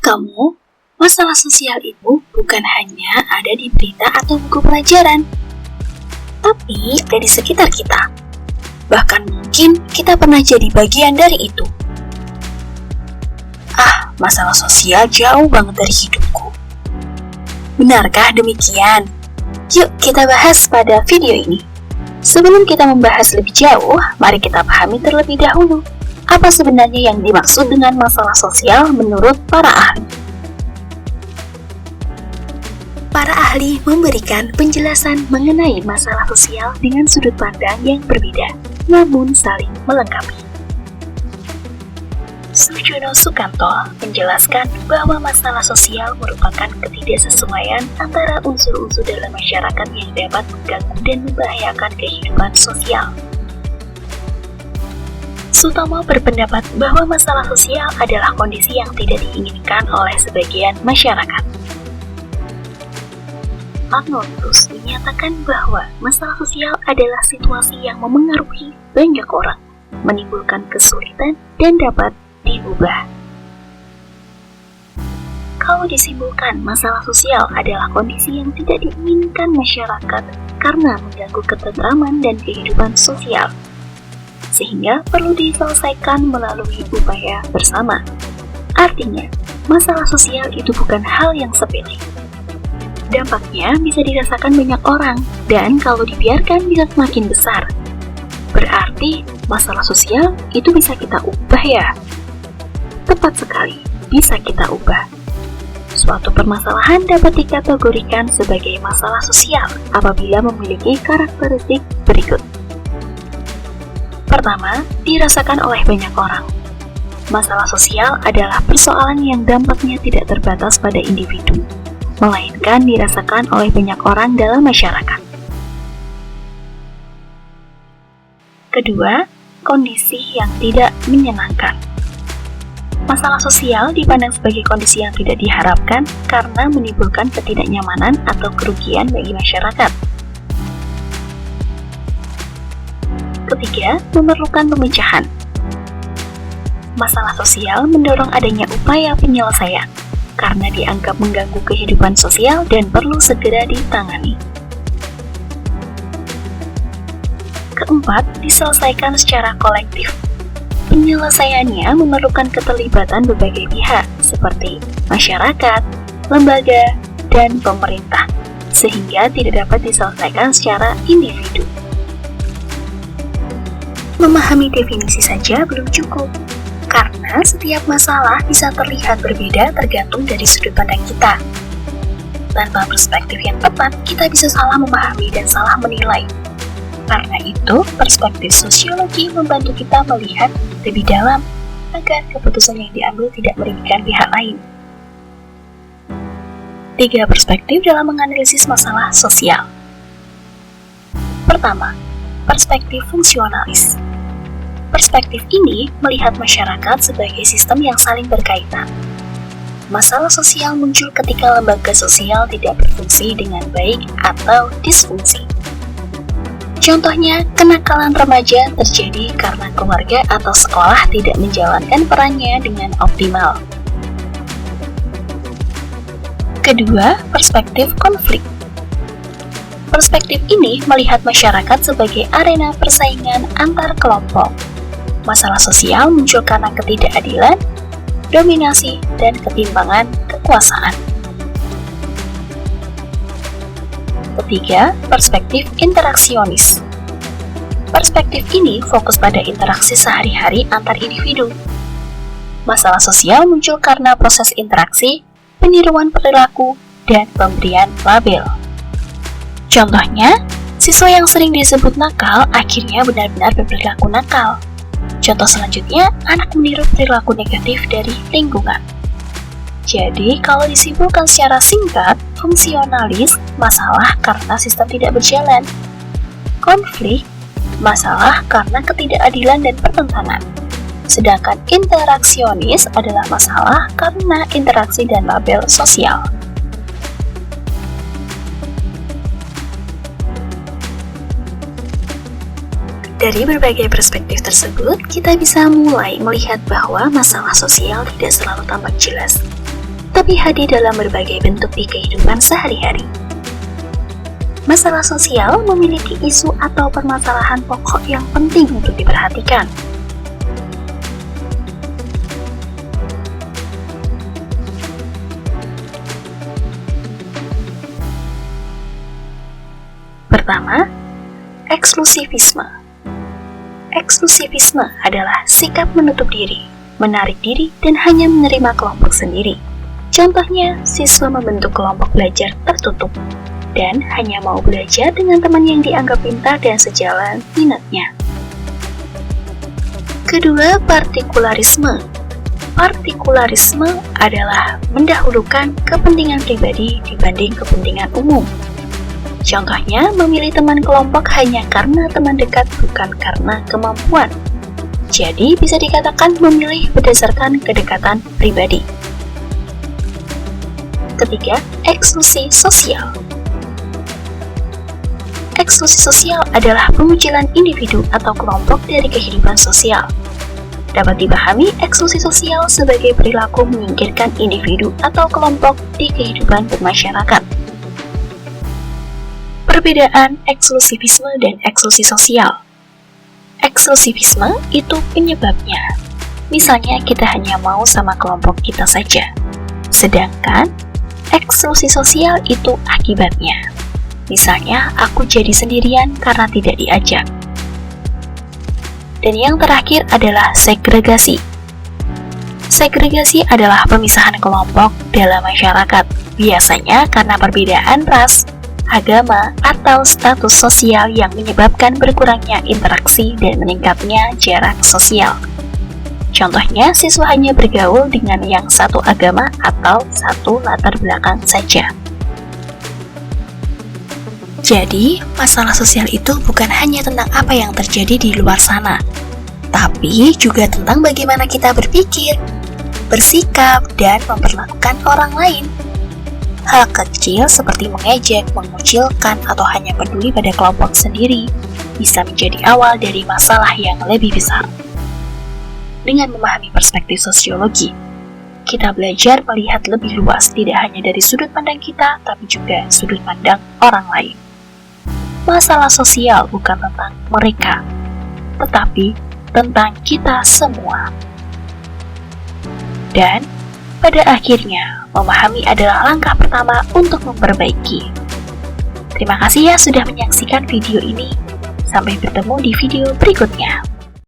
kamu, masalah sosial itu bukan hanya ada di berita atau buku pelajaran, tapi ada di sekitar kita. Bahkan mungkin kita pernah jadi bagian dari itu. Masalah sosial jauh banget dari hidupku. Benarkah demikian? Yuk kita bahas pada video ini. Sebelum kita membahas lebih jauh, mari kita pahami terlebih dahulu apa sebenarnya yang dimaksud dengan masalah sosial menurut para ahli. Para ahli memberikan penjelasan mengenai masalah sosial dengan sudut pandang yang berbeda, namun saling melengkapi. Sujono Sukanto menjelaskan bahwa masalah sosial merupakan ketidaksesuaian antara unsur-unsur dalam masyarakat yang dapat mengganggu dan membahayakan kehidupan sosial. Sutomo berpendapat bahwa masalah sosial adalah kondisi yang tidak diinginkan oleh sebagian masyarakat. Arnoldus menyatakan bahwa masalah sosial adalah situasi yang memengaruhi banyak orang, menimbulkan kesulitan dan dapat diubah. Kalau disimpulkan, masalah sosial adalah kondisi yang tidak diinginkan masyarakat karena mengganggu ketentraman dan kehidupan sosial, sehingga perlu diselesaikan melalui upaya bersama. Artinya, masalah sosial itu bukan hal yang sepele. Dampaknya bisa dirasakan banyak orang, dan kalau dibiarkan bisa semakin besar. Berarti, masalah sosial itu bisa kita ubah ya? Tepat sekali, bisa kita ubah. Suatu permasalahan dapat dikategorikan sebagai masalah sosial apabila memiliki karakteristik berikut. Pertama, dirasakan oleh banyak orang. Masalah sosial adalah persoalan yang dampaknya tidak terbatas pada individu, melainkan dirasakan oleh banyak orang dalam masyarakat. Kedua, kondisi yang tidak menyenangkan. Masalah sosial dipandang sebagai kondisi yang tidak diharapkan karena menimbulkan ketidaknyamanan atau kerugian bagi masyarakat. Ketiga, memerlukan pemecahan. Masalah sosial mendorong adanya upaya penyelesaian karena dianggap mengganggu kehidupan sosial dan perlu segera ditangani. Keempat, diselesaikan secara kolektif. Penyelesaiannya memerlukan keterlibatan berbagai pihak seperti masyarakat, lembaga, dan pemerintah, sehingga tidak dapat diselesaikan secara individu. Memahami definisi saja belum cukup, karena setiap masalah bisa terlihat berbeda tergantung dari sudut pandang kita. Tanpa perspektif yang tepat, kita bisa salah memahami dan salah menilai. Karena itu, perspektif sosiologi membantu kita melihat lebih dalam agar keputusan yang diambil tidak merugikan pihak lain. 3 perspektif dalam menganalisis masalah sosial. Pertama, perspektif fungsionalis. Perspektif ini melihat masyarakat sebagai sistem yang saling berkaitan. Masalah sosial muncul ketika lembaga sosial tidak berfungsi dengan baik atau disfungsi. Contohnya, kenakalan remaja terjadi karena keluarga atau sekolah tidak menjalankan perannya dengan optimal. Kedua, perspektif konflik. Perspektif ini melihat masyarakat sebagai arena persaingan antar kelompok. Masalah sosial muncul karena ketidakadilan, dominasi, dan ketimpangan kekuasaan. Ketiga, perspektif interaksionis. Perspektif ini fokus pada interaksi sehari-hari antar individu. Masalah sosial muncul karena proses interaksi, peniruan perilaku, dan pemberian label. Contohnya, siswa yang sering disebut nakal akhirnya benar-benar berperilaku nakal. Contoh selanjutnya, anak meniru perilaku negatif dari lingkungan. Jadi, kalau disimpulkan secara singkat, fungsionalis, masalah karena sistem tidak berjalan. Konflik, masalah karena ketidakadilan dan pertentangan. Sedangkan interaksionis adalah masalah karena interaksi dan label sosial. Dari berbagai perspektif tersebut, kita bisa mulai melihat bahwa masalah sosial tidak selalu tampak jelas. tapi hadir dalam berbagai bentuk di kehidupan sehari-hari. Masalah sosial memiliki isu atau permasalahan pokok yang penting untuk diperhatikan. Pertama, eksklusivisme. Eksklusivisme adalah sikap menutup diri, menarik diri, dan hanya menerima kelompok sendiri. Contohnya, siswa membentuk kelompok belajar tertutup dan hanya mau belajar dengan teman yang dianggap pintar dan sejalan minatnya. Kedua, partikularisme. Partikularisme adalah mendahulukan kepentingan pribadi dibanding kepentingan umum. Contohnya, memilih teman kelompok hanya karena teman dekat, bukan karena kemampuan. Jadi, bisa dikatakan memilih berdasarkan kedekatan pribadi. Ketiga, eksklusi sosial. Eksklusi sosial adalah pemunculan individu atau kelompok dari kehidupan sosial. Dapat dipahami eksklusi sosial sebagai perilaku menyingkirkan individu atau kelompok di kehidupan bermasyarakat. Perbedaan eksklusivisme dan eksklusi sosial. Eksklusivisme itu penyebabnya. Misalnya kita hanya mau sama kelompok kita saja. Sedangkan eksklusi sosial itu akibatnya. Misalnya, aku jadi sendirian karena tidak diajak. Dan yang terakhir adalah segregasi. Segregasi adalah pemisahan kelompok dalam masyarakat, biasanya karena perbedaan ras, agama, atau status sosial yang menyebabkan berkurangnya interaksi dan meningkatnya jarak sosial. Contohnya, siswa hanya bergaul dengan yang satu agama atau satu latar belakang saja. Jadi, masalah sosial itu bukan hanya tentang apa yang terjadi di luar sana, tapi juga tentang bagaimana kita berpikir, bersikap, dan memperlakukan orang lain. Hal kecil seperti mengejek, mengucilkan, atau hanya peduli pada kelompok sendiri bisa menjadi awal dari masalah yang lebih besar. Dengan memahami perspektif sosiologi, kita belajar melihat lebih luas, tidak hanya dari sudut pandang kita, tapi juga sudut pandang orang lain. Masalah sosial bukan tentang mereka, tetapi tentang kita semua. Dan pada akhirnya, memahami adalah langkah pertama untuk memperbaiki. Terima kasih ya sudah menyaksikan video ini. Sampai bertemu di video berikutnya.